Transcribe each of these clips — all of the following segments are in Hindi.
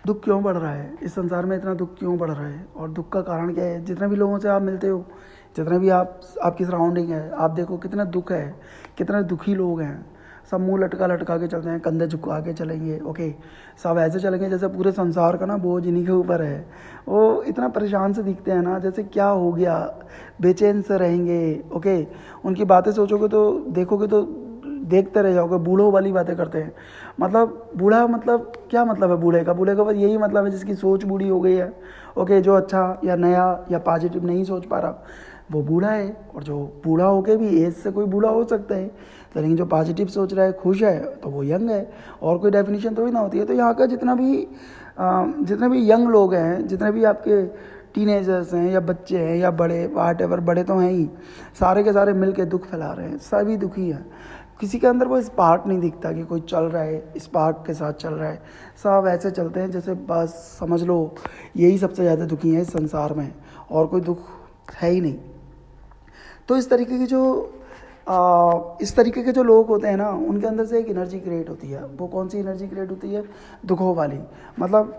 दुख क्यों बढ़ रहा है, इस संसार में इतना दुख क्यों बढ़ रहा है, और दुख का कारण क्या है। जितने भी लोगों से आप मिलते हो, जितने भी आपकी सराउंडिंग है, आप देखो कितना दुख है, कितने दुखी लोग हैं। सब मुंह लटका लटका के चलते हैं, कंधे झुका के चलेंगे, ओके। सब ऐसे चलेंगे जैसे पूरे संसार का ना बोझ इन्हीं के ऊपर है। वो इतना परेशान से दिखते हैं ना, जैसे क्या हो गया, बेचैन से रहेंगे, ओके। उनकी बातें सोचोगे तो, देखोगे तो देखते रह जाओगे। बूढ़ों वाली बातें करते हैं, मतलब बूढ़ा मतलब क्या मतलब है बूढ़े का। बूढ़े का बस यही मतलब है जिसकी सोच बूढ़ी हो गई है, ओके। जो अच्छा या नया या पॉजिटिव नहीं सोच पा रहा वो बूढ़ा है। और जो बूढ़ा होके भी एज से कोई बूढ़ा हो सकता है, तो लेकिन जो पॉजिटिव सोच रहा है, खुश है, तो वो यंग है। और कोई डेफिनेशन थोड़ी ना होती है। तो यहाँ का जितने भी यंग लोग हैं, जितने भी आपके टीनेजर्स हैं या बच्चे हैं या बड़े, वाट एवर, बड़े तो हैं ही, सारे के सारे मिल के दुख फैला रहे हैं। सभी दुखी हैं। किसी के अंदर वो स्पार्क नहीं दिखता कि कोई चल रहा है, स्पार्क के साथ चल रहा है। सब ऐसे चलते हैं जैसे बस समझ लो यही सबसे ज़्यादा दुखी है इस संसार में, और कोई दुख है ही नहीं। तो इस तरीके के जो लोग होते हैं ना, उनके अंदर से एक एनर्जी क्रिएट होती है। वो कौन सी एनर्जी क्रिएट होती है? दुखों वाली। मतलब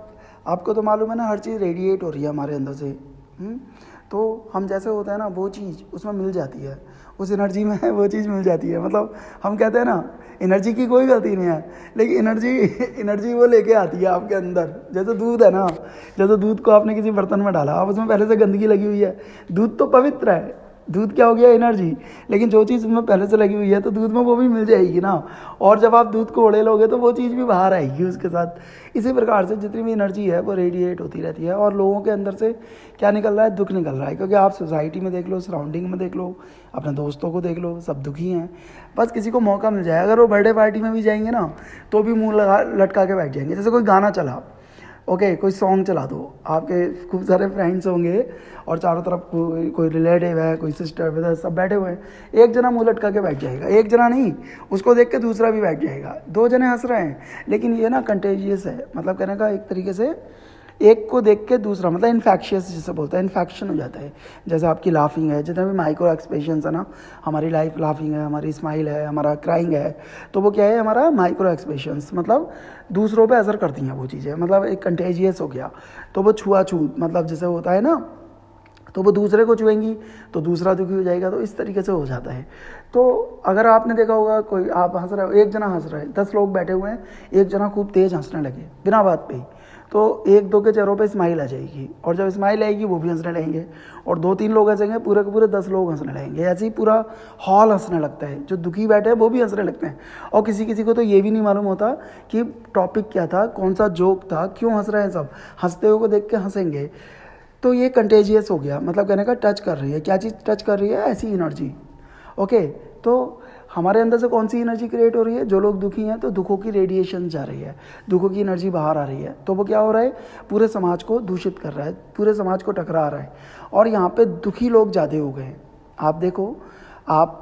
आपको तो मालूम है ना, हर चीज़ रेडिएट हो रही है हमारे अंदर से। तो हम जैसे होते हैं ना, वो चीज़ उसमें मिल जाती है, उस एनर्जी में वो चीज़ मिल जाती है। मतलब हम कहते हैं ना, एनर्जी की कोई गलती नहीं है, लेकिन एनर्जी वो लेके आती है आपके अंदर। जैसे दूध है ना, जैसे दूध को आपने किसी बर्तन में डाला, अब उसमें पहले से गंदगी लगी हुई है। दूध तो पवित्र है, दूध क्या हो गया? एनर्जी। लेकिन जो चीज़ उसमें पहले से लगी हुई है, तो दूध में वो भी मिल जाएगी ना। और जब आप दूध को उड़ेलोगे तो वो चीज़ भी बाहर आएगी उसके साथ। इसी प्रकार से जितनी भी एनर्जी है वो रेडिएट होती रहती है। और लोगों के अंदर से क्या निकल रहा है? दुख निकल रहा है। क्योंकि आप सोसाइटी में देख लो, सराउंडिंग में देख लो, अपने दोस्तों को देख लो, सब दुखी हैं। बस किसी को मौका मिल जाए, अगर वो बर्थडे पार्टी में भी जाएंगे ना, तो भी मुंह लगा लटका के बैठ जाएंगे। जैसे कोई गाना चला, ओके, कोई सॉन्ग चला दो, आपके खूब सारे फ्रेंड्स होंगे और चारों तरफ कोई रिलेटिव है, कोई सिस्टर ब्रदर, सब बैठे हुए हैं। एक जना मुंह लटका के बैठ जाएगा, एक जना नहीं, उसको देख के दूसरा भी बैठ जाएगा। दो जने हंस रहे हैं, लेकिन ये ना कंटेजियस है। मतलब कहने का एक तरीके से, एक को देख के दूसरा, मतलब इन्फेक्शियस जिसे बोलते हैं, इन्फेक्शन हो जाता है। जैसे आपकी लाफिंग है, जितने भी माइक्रो एक्सप्रेशंस है ना, हमारी लाइफ लाफिंग है, हमारी स्माइल है, हमारा क्राइंग है, तो वो क्या है? हमारा माइक्रो एक्सप्रेशंस। मतलब दूसरों पे असर करती हैं वो चीज़ें, मतलब एक कंटेजियस हो गया। तो वो छुआछूत, मतलब जैसे होता है ना, तो वो दूसरे को छुएंगी तो दूसरा दुखी हो जाएगा। तो इस तरीके से हो जाता है। तो अगर आपने देखा होगा, कोई आप हंस रहे हो, एक जना हंस रहा है, 10 लोग बैठे हुए हैं, एक जना खूब तेज हंसने लगे बिना बात पे ही, तो एक दो के चेहरों पे स्माइल आ जाएगी। और जब स्माइल आएगी वो भी हंसने लगेंगे, और 2-3 लोग हंसेंगे, पूरे के पूरे 10 लोग हंसने लगेंगे। ऐसे ही पूरा हॉल हंसने लगता है। जो दुखी बैठे हैं वो भी हंसने लगते हैं। और किसी किसी को तो ये भी नहीं मालूम होता कि टॉपिक क्या था, कौन सा जोक था, क्यों हंस रहे हैं। सब हंसते हुए को देख के हंसेंगे। तो ये कंटेजियस हो गया। मतलब कहने का, टच कर रही है। क्या चीज़ टच कर रही है? ऐसी एनर्जी, ओके। तो हमारे अंदर से कौन सी एनर्जी क्रिएट हो रही है? जो लोग दुखी हैं तो दुखों की रेडिएशन जा रही है, दुखों की एनर्जी बाहर आ रही है। तो वो क्या हो रहा है? पूरे समाज को दूषित कर रहा है, पूरे समाज को टकरा रहा है। और यहाँ पे दुखी लोग ज़्यादा हो गए हैं। आप देखो, आप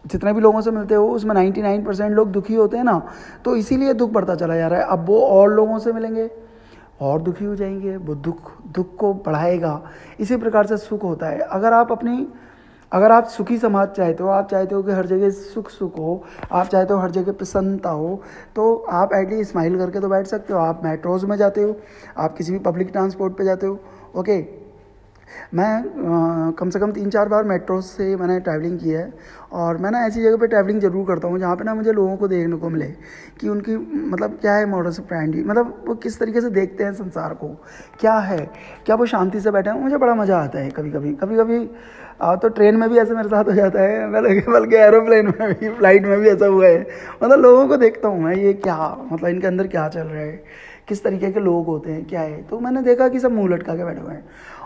जितने भी लोगों से मिलते हो उसमें 99% लोग दुखी होते हैं ना। तो इसीलिए दुख बढ़ता चला जा रहा है। अब वो और लोगों से मिलेंगे और दुखी हो जाएंगे, वो दुख को बढ़ाएगा। इसी प्रकार से सुख होता है। अगर आप सुखी समाज चाहते हो, आप चाहते हो कि हर जगह सुख सुख हो, आप चाहते हो हर जगह प्रसन्नता हो, तो आप एटलीस्ट स्माइल करके तो बैठ सकते हो। आप मेट्रोज़ में जाते हो, आप किसी भी पब्लिक ट्रांसपोर्ट पे जाते हो, ओके। मैं कम से कम 3-4 बार मेट्रो से मैंने ट्रैवलिंग की है। और मैं ना ऐसी जगह पे ट्रैवलिंग ज़रूर करता हूँ जहाँ पे ना मुझे लोगों को देखने को मिले कि उनकी मतलब क्या है मॉडस ऑपरेंडी, मतलब वो किस तरीके से देखते हैं संसार को, क्या है, क्या वो शांति से बैठे हैं। मुझे बड़ा मज़ा आता है कभी कभी तो ट्रेन में भी ऐसे मेरे साथ हो जाता है, बल्कि एरोप्लेन में भी, फ्लाइट में भी ऐसा हुआ है। मतलब लोगों को देखता हूँ मैं, ये क्या, मतलब इनके अंदर क्या चल रहा है, किस तरीके के लोग होते हैं, क्या है। तो मैंने देखा कि सब मुंह लटका के बैठे हुए हैं।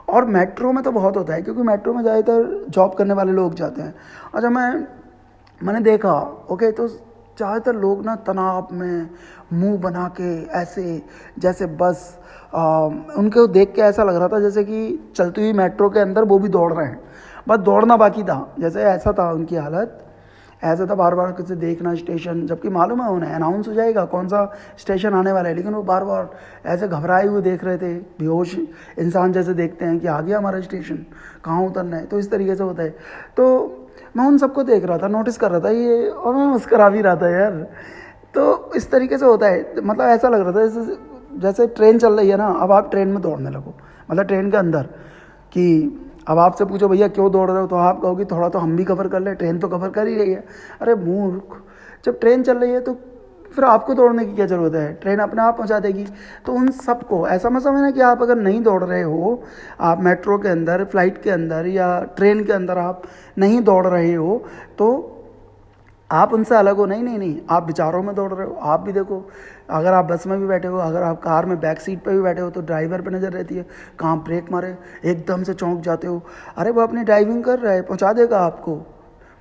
और मेट्रो में तो बहुत होता है, क्योंकि मेट्रो में ज़्यादातर जॉब करने वाले लोग जाते हैं। अच्छा, मैंने देखा, ओके, तो ज़्यादातर लोग ना तनाव में मुंह बना के ऐसे, जैसे बस उनको देख के ऐसा लग रहा था जैसे कि चलती हुई मेट्रो के अंदर वो भी दौड़ रहे हैं, बस दौड़ना बाकी था। जैसे ऐसा था उनकी हालत, ऐसा था बार बार किसी देखना स्टेशन, जबकि मालूम है उन्हें अनाउंस हो जाएगा कौन सा स्टेशन आने वाला है, लेकिन वो बार बार ऐसे घबराए हुए देख रहे थे, बेहोश इंसान जैसे देखते हैं कि आ गया हमारा स्टेशन, कहाँ उतरना है। तो इस तरीके से होता है। तो मैं उन सबको देख रहा था, नोटिस कर रहा था ये, और मैं मुस्करा भी रहा था यार। तो इस तरीके से होता है। मतलब ऐसा लग रहा था जैसे जैसे ट्रेन चल रही है ना, अब आप ट्रेन में दौड़ने लगो, मतलब ट्रेन के अंदर, कि अब आपसे पूछो भैया क्यों दौड़ रहे हो, तो आप कहोगे थोड़ा तो हम भी कवर कर ले, ट्रेन तो कवर कर ही रही है। अरे मूर्ख, जब ट्रेन चल रही है तो फिर आपको दौड़ने की क्या ज़रूरत है, ट्रेन अपने आप पहुंचा देगी। तो उन सबको ऐसा मत समझना कि आप अगर नहीं दौड़ रहे हो, आप मेट्रो के अंदर, फ्लाइट के अंदर या ट्रेन के अंदर आप नहीं दौड़ रहे हो तो आप उनसे अलग हो। नहीं नहीं नहीं, आप विचारों में दौड़ रहे हो। आप भी देखो, अगर आप बस में भी बैठे हो, अगर आप कार में बैक सीट पे भी बैठे हो तो ड्राइवर पे नज़र रहती है, कहाँ ब्रेक मारे, एकदम से चौंक जाते हो। अरे वो अपनी ड्राइविंग कर रहा है, पहुँचा देगा आपको।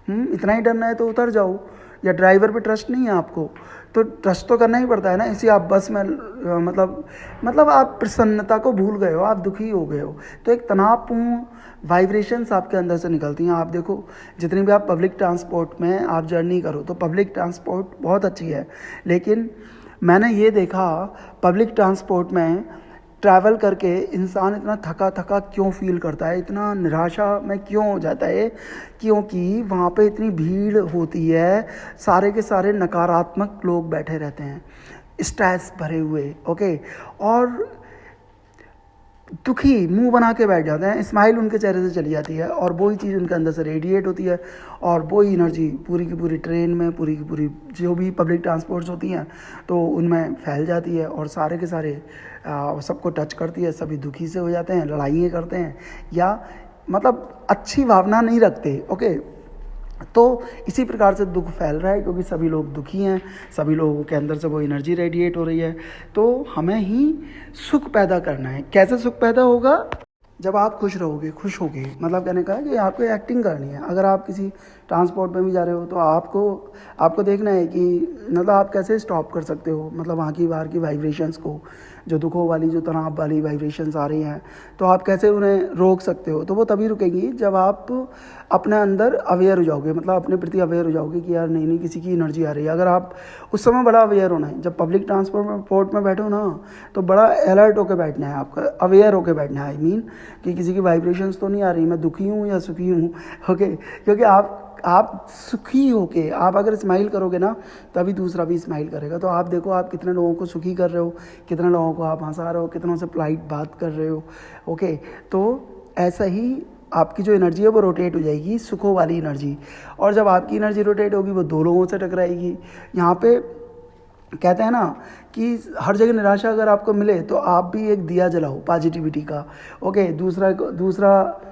इतना ही डरना है तो उतर जाओ। या ड्राइवर पे ट्रस्ट नहीं है आपको तो ट्रस्ट तो करना ही पड़ता है ना। इसी आप बस में मतलब आप प्रसन्नता को भूल गए हो, आप दुखी हो गए हो, तो एक तनावपूर्ण वाइब्रेशंस आपके अंदर से निकलती हैं। आप देखो, जितनी भी आप पब्लिक ट्रांसपोर्ट में आप जर्नी करो तो पब्लिक ट्रांसपोर्ट बहुत अच्छी है, लेकिन मैंने ये देखा पब्लिक ट्रांसपोर्ट में ट्रैवल करके इंसान इतना थका थका क्यों फील करता है, इतना निराशा में क्यों हो जाता है, क्योंकि वहाँ पे इतनी भीड़ होती है, सारे के सारे नकारात्मक लोग बैठे रहते हैं, स्ट्रेस भरे हुए, ओके, और दुखी मुंह बना के बैठ जाते हैं, स्माइल उनके चेहरे से चली जाती है और वही चीज़ उनके अंदर से रेडिएट होती है और वही एनर्जी पूरी की पूरी ट्रेन में, पूरी की पूरी जो भी पब्लिक ट्रांसपोर्ट्स होती हैं तो उनमें फैल जाती है और सारे के सारे सबको टच करती है। सभी दुखी से हो जाते हैं, लड़ाइयाँ करते हैं या मतलब अच्छी भावना नहीं रखते, ओके। तो इसी प्रकार से दुख फैल रहा है क्योंकि सभी लोग दुखी हैं, सभी लोगों के अंदर से वो एनर्जी रेडिएट हो रही है। तो हमें ही सुख पैदा करना है। कैसे सुख पैदा होगा? जब आप खुश रहोगे, खुश होगे, मतलब कहने का है कि आपको एक्टिंग करनी है। अगर आप किसी ट्रांसपोर्ट में भी जा रहे हो तो आपको देखना है कि मतलब आप कैसे स्टॉप कर सकते हो, मतलब वहाँ की बाहर की वाइब्रेशंस को, जो दुखों वाली, जो तनाव वाली वाइब्रेशंस आ रही हैं, तो आप कैसे उन्हें रोक सकते हो। तो वो तभी रुकेंगी जब आप अपने अंदर अवेयर हो जाओगे, मतलब अपने प्रति अवेयर हो जाओगे कि यार नहीं नहीं किसी की एनर्जी आ रही है। अगर आप उस समय बड़ा अवेयर होना है, जब पब्लिक ट्रांसपोर्ट में बैठो ना तो बड़ा अलर्ट होकर बैठना है, आपका अवेयर होकर बैठना है। आई मीन कि किसी की वाइब्रेशंस तो नहीं आ रही, मैं दुखी हूँ या सुखी हूँ, ओके। क्योंकि आप सुखी होके आप अगर स्माइल करोगे ना तभी दूसरा भी स्माइल करेगा। तो आप देखो आप कितने लोगों को सुखी कर रहे हो, कितने लोगों को आप हंसा रहे हो, कितनों से पोलाइट बात कर रहे हो, ओके। तो ऐसा ही आपकी जो एनर्जी है वो रोटेट हो जाएगी, सुखों वाली एनर्जी। और जब आपकी एनर्जी रोटेट होगी वो दो लोगों से टकराएगी। यहाँ पे कहते हैं ना कि हर जगह निराशा अगर आपको मिले तो आप भी एक दिया जलाओ पॉजिटिविटी का, ओके। दूसरा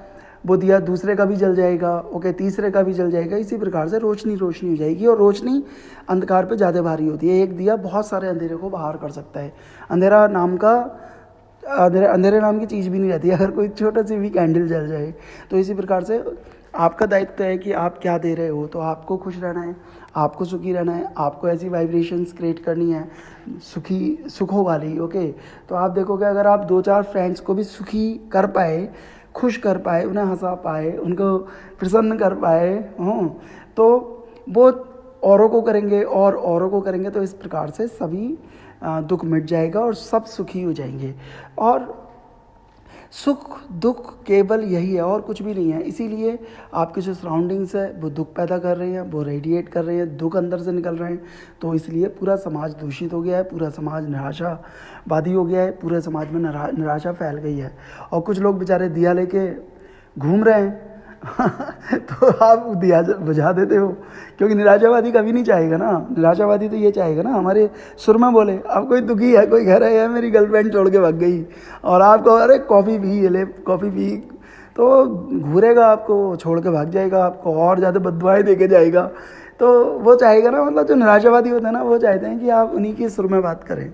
वो दिया दूसरे का भी जल जाएगा, ओके, तीसरे का भी जल जाएगा। इसी प्रकार से रोशनी रोशनी हो जाएगी और रोशनी अंधकार पे ज़्यादा भारी होती है। एक दिया बहुत सारे अंधेरे को बाहर कर सकता है। अंधेरे नाम की चीज़ भी नहीं रहती अगर कोई छोटा सी भी कैंडल जल जाए। तो इसी प्रकार से आपका दायित्व है कि आप क्या दे रहे हो। तो आपको खुश रहना है, आपको सुखी रहना है, आपको ऐसी वाइब्रेशंस क्रिएट करनी है सुखों वाली, ओके। तो आप देखोगे अगर आप 2-4 फ्रेंड्स को भी सुखी कर पाए, खुश कर पाए, उन्हें हंसा पाए, उनको प्रसन्न कर पाए, तो वो औरों को करेंगे और औरों को करेंगे। तो इस प्रकार से सभी दुख मिट जाएगा और सब सुखी हो जाएंगे। और सुख दुख केवल यही है और कुछ भी नहीं है। इसीलिए आपकी जो सराउंडिंग्स है वो दुख पैदा कर रही हैं, वो रेडिएट कर रही हैं, दुख अंदर से निकल रहे हैं। तो इसलिए पूरा समाज दूषित हो गया है, पूरा समाज निराशावादी हो गया है, पूरे समाज में निराशा फैल गई है। और कुछ लोग बेचारे दिया लेके घूम रहे हैं तो आप दिया बुझा देते हो, क्योंकि निराशावादी कभी नहीं चाहेगा ना। निराशावादी तो ये चाहेगा ना हमारे सुर में बोले, अब कोई दुखी है, कोई घर है, मेरी गर्लफ्रेंड छोड़ के भाग गई, और आपको अरे कॉफ़ी पी, ये ले कॉफ़ी पी, तो घूरेगा आपको, छोड़ के भाग जाएगा, आपको और ज़्यादा बददुआएं देके जाएगा। तो वो चाहेगा ना, मतलब जो निराशावादी होते हैं ना वो चाहते हैं कि आप उन्हीं के सुर में बात करें।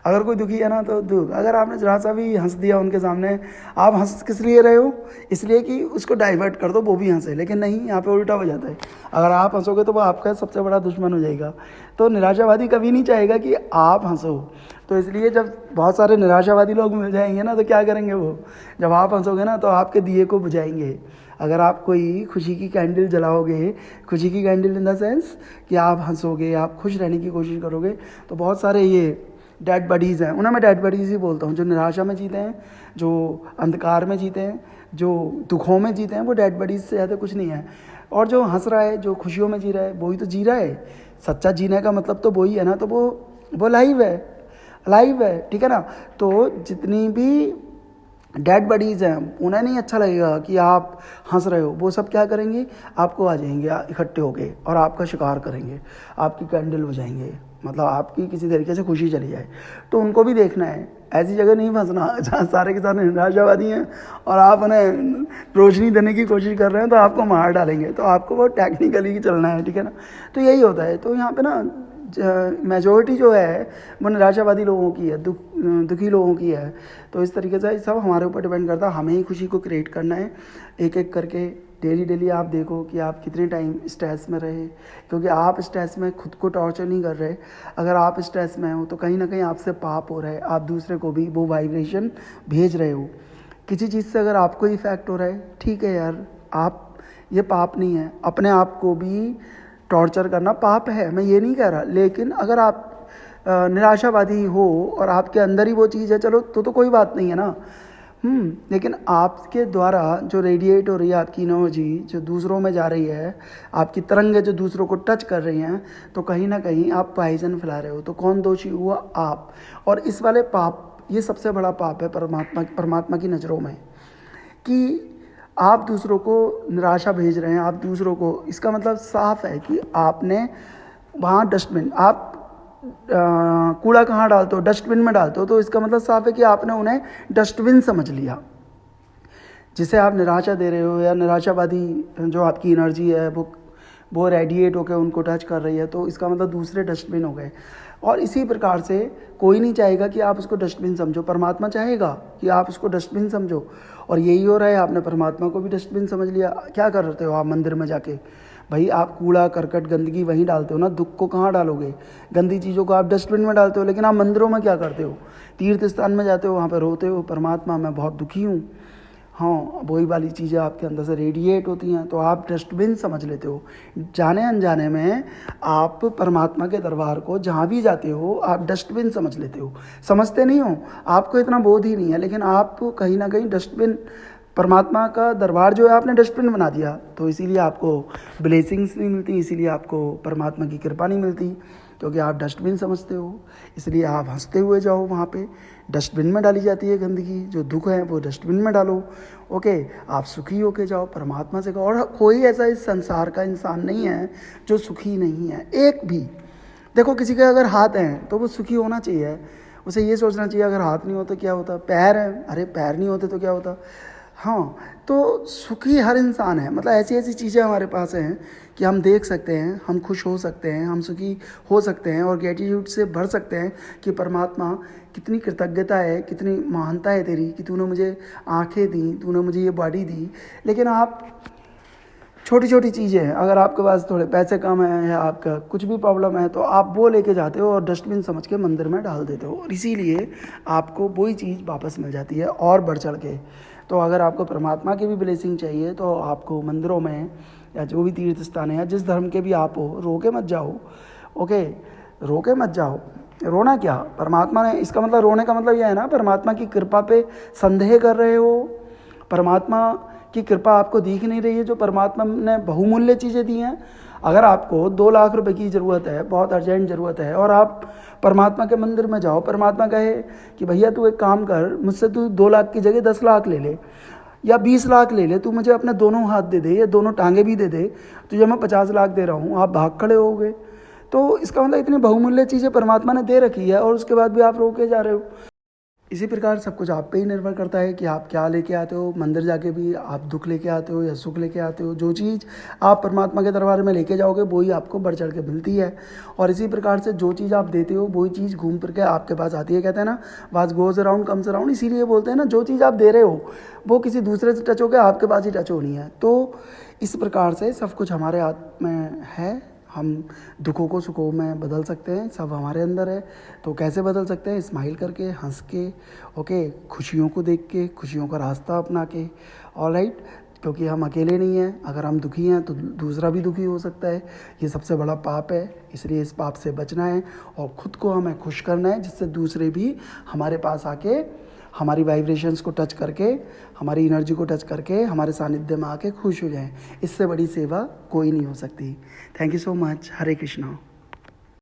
अगर कोई दुखी है ना तो दुख, अगर आपने जरा सा भी हंस दिया उनके सामने, आप हंस किस लिए रहे हो? इसलिए कि उसको डाइवर्ट कर दो, वो भी हंसे। लेकिन नहीं, यहाँ पे उल्टा हो जाता है। अगर आप हंसोगे तो वो आपका सबसे बड़ा दुश्मन हो जाएगा। तो निराशावादी कभी नहीं चाहेगा कि आप हंसो। तो इसलिए जब बहुत सारे निराशावादी लोग मिल जाएंगे ना तो क्या करेंगे वो, जब आप हंसोगे ना तो आपके दिए को बुझाएंगे। अगर आप कोई खुशी की कैंडल जलाओगे, खुशी की कैंडल इन द सेंस कि आप हंसोगे, आप खुश रहने की कोशिश करोगे, तो बहुत सारे ये डेड बडीज़ हैं, उन्हें मैं डेड बडीज़ ही बोलता हूँ, जो निराशा में जीते हैं, जो अंधकार में जीते हैं, जो दुखों में जीते हैं, वो डेड बडीज़ से ज़्यादा कुछ नहीं है। और जो हंस रहा है, जो खुशियों में जी रहा है, वही तो जी रहा है। सच्चा जीने का मतलब तो वही है ना, तो वो लाइव है। लाइव है, ठीक है ना। तो जितनी भी डेड बॉडीज़ हैं उन्हें नहीं अच्छा लगेगा कि आप हंस रहे हो, वो सब क्या करेंगे, आपको आ जाएंगे इकट्ठे होके और आपका शिकार करेंगे, आपकी कैंडल बजाएंगे, मतलब आपकी किसी तरीके से खुशी चली जाए। तो उनको भी देखना है, ऐसी जगह नहीं फंसना जहाँ सारे के सारे निराशावादी हैं और आप उन्हें रोशनी देने की कोशिश कर रहे हैं तो आपको मार डालेंगे। तो आपको बहुत टेक्निकली चलना है, ठीक है ना। तो यही होता है। तो यहाँ पे ना मेजॉरिटी जो है वो निराशावादी लोगों की है, दुखी लोगों की है। तो इस तरीके से सब हमारे ऊपर डिपेंड करता है, हमें ही खुशी को क्रिएट करना है एक एक करके। डेली आप देखो कि आप कितने टाइम स्ट्रेस में रहे, क्योंकि आप स्ट्रेस में खुद को टॉर्चर नहीं कर रहे। अगर आप स्ट्रेस में हो तो कहीं ना कहीं आपसे पाप हो रहा है, आप दूसरे को भी वो वाइब्रेशन भेज रहे हो। किसी चीज़ से अगर आपको इफेक्ट हो रहा है, ठीक है यार, आप ये पाप नहीं है, अपने आप को भी टॉर्चर करना पाप है, मैं ये नहीं कह रहा। लेकिन अगर आप निराशावादी हो और आपके अंदर ही वो चीज़ है, चलो तो कोई बात नहीं है ना। लेकिन आपके द्वारा जो रेडिएट हो रही है आपकी एनर्जी, जो दूसरों में जा रही है, आपकी तरंगें जो दूसरों को टच कर रही हैं, तो कहीं ना कहीं आप पॉइजन फैला रहे हो। तो कौन दोषी हुआ? आप। और इस वाले पाप, ये सबसे बड़ा पाप है परमात्मा की नज़रों में, कि आप दूसरों को निराशा भेज रहे हैं, आप दूसरों को, इसका मतलब साफ है कि आपने वहाँ डस्टबिन, आप कूड़ा कहाँ डालते हो? डस्टबिन में डालते हो। तो इसका मतलब साफ है कि आपने उन्हें डस्टबिन समझ लिया। जिसे आप निराशा दे रहे हो या निराशावादी जो आपकी एनर्जी है वो रेडिएट होकर उनको टच कर रही है, तो इसका मतलब दूसरे डस्टबिन हो गए। और इसी प्रकार से कोई नहीं चाहेगा कि आप उसको डस्टबिन समझो, परमात्मा चाहेगा कि आप उसको डस्टबिन समझो। और यही हो रहा है, आपने परमात्मा को भी डस्टबिन समझ लिया। क्या करते हो आप मंदिर में जाके? भाई आप कूड़ा करकट गंदगी वहीं डालते हो ना, दुख को कहाँ डालोगे? गंदी चीज़ों को आप डस्टबिन में डालते हो। लेकिन आप मंदिरों में क्या करते हो? तीर्थ स्थान में जाते हो, वहाँ पर रोते हो, परमात्मा मैं बहुत दुखी हूँ। हाँ, वही वाली चीज़ें आपके अंदर से रेडिएट होती हैं, तो आप डस्टबिन समझ लेते हो। जाने अनजाने में आप परमात्मा के दरबार को जहाँ भी जाते हो आप डस्टबिन समझ लेते हो। समझते नहीं हो, आपको इतना बोध ही नहीं है, लेकिन आप कहीं ना कहीं डस्टबिन, परमात्मा का दरबार जो है आपने डस्टबिन बना दिया। तो इसीलिए आपको ब्लेसिंग्स नहीं मिलती, इसीलिए आपको परमात्मा की कृपा नहीं मिलती, क्योंकि आप डस्टबिन समझते हो। इसलिए आप हंसते हुए जाओ, वहाँ पे डस्टबिन में डाली जाती है गंदगी, जो दुख है वो डस्टबिन में डालो। ओके, आप सुखी होके जाओ, परमात्मा से कहो। और कोई ऐसा इस संसार का इंसान नहीं है जो सुखी नहीं है, एक भी। देखो, किसी के अगर हाथ हैं तो वो सुखी होना चाहिए, उसे ये सोचना चाहिए अगर हाथ नहीं होता क्या होता, पैर हैं, अरे पैर नहीं होते तो क्या होता। हाँ, तो सुखी हर इंसान है। मतलब ऐसी ऐसी चीज़ें हमारे पास हैं कि हम देख सकते हैं, हम खुश हो सकते हैं, हम सुखी हो सकते हैं और ग्रेटिट्यूड से भर सकते हैं कि परमात्मा कितनी कृतज्ञता है, कितनी महानता है तेरी कि तूने मुझे आंखें दी, तूने मुझे ये बॉडी दी। लेकिन आप छोटी छोटी चीज़ें हैं, अगर आपके पास थोड़े पैसे कम हैं या आपका कुछ भी प्रॉब्लम है, तो आप वो लेके जाते हो और डस्टबिन समझ के मंदिर में डाल देते हो, और इसीलिए आपको वही चीज़ वापस मिल जाती है और बढ़ चढ़ के। तो अगर आपको परमात्मा की भी ब्लेसिंग चाहिए तो आपको मंदिरों में या जो भी तीर्थ स्थान है या जिस धर्म के भी आप हो, रो के मत जाओ। ओके, रो के मत जाओ। रोना क्या? परमात्मा ने, इसका मतलब रोने का मतलब यह है ना, परमात्मा की कृपा पे संदेह कर रहे हो। परमात्मा की कृपा आपको दिख नहीं रही है, जो परमात्मा ने बहुमूल्य चीज़ें दी हैं। अगर आपको 2 लाख रुपए की ज़रूरत है, बहुत अर्जेंट ज़रूरत है, और आप परमात्मा के मंदिर में जाओ, परमात्मा कहे कि भैया तू एक काम कर, मुझसे तू 2 लाख की जगह 10 लाख ले ले या 20 लाख ले ले, तू मुझे अपने दोनों हाथ दे दे या दोनों टांगे भी दे दे, तुझे मैं 50 लाख दे रहा हूँ, आप भाग खड़े होगे। तो इसका मतलब इतनी बहुमूल्य चीज़ें परमात्मा ने दे रखी है और उसके बाद भी आप रो के जा रहे हो। इसी प्रकार सब कुछ आप पे ही निर्भर करता है कि आप क्या लेके आते हो। मंदिर जाके भी आप दुख लेके आते हो या सुख लेके आते हो। जो चीज़ आप परमात्मा के दरबार में लेके जाओगे वही आपको बढ़ चढ़ के मिलती है, और इसी प्रकार से जो चीज़ आप देते हो वही चीज़ घूम फिर के आपके पास आती है। कहते हैं ना, was goes around comes around. इसीलिए बोलते हैं ना, जो चीज़ आप दे रहे हो वो किसी दूसरे से टच होकर आपके पास ही टच होनी है। तो इस प्रकार से सब कुछ हमारे हाथ में है। हम दुखों को सुखों में बदल सकते हैं, सब हमारे अंदर है। तो कैसे बदल सकते हैं? स्माइल करके, हंस के, ओके, खुशियों को देख के, खुशियों का रास्ता अपना के। ऑलराइट, क्योंकि हम अकेले नहीं हैं। अगर हम दुखी हैं तो दूसरा भी दुखी हो सकता है। ये सबसे बड़ा पाप है, इसलिए इस पाप से बचना है और ख़ुद को हमें खुश करना है, जिससे दूसरे भी हमारे पास आके हमारी वाइब्रेशंस को टच करके, हमारी एनर्जी को टच करके हमारे सानिध्य में आके खुश हो जाएं। इससे बड़ी सेवा कोई नहीं हो सकती। Thank you so much. Hare Krishna.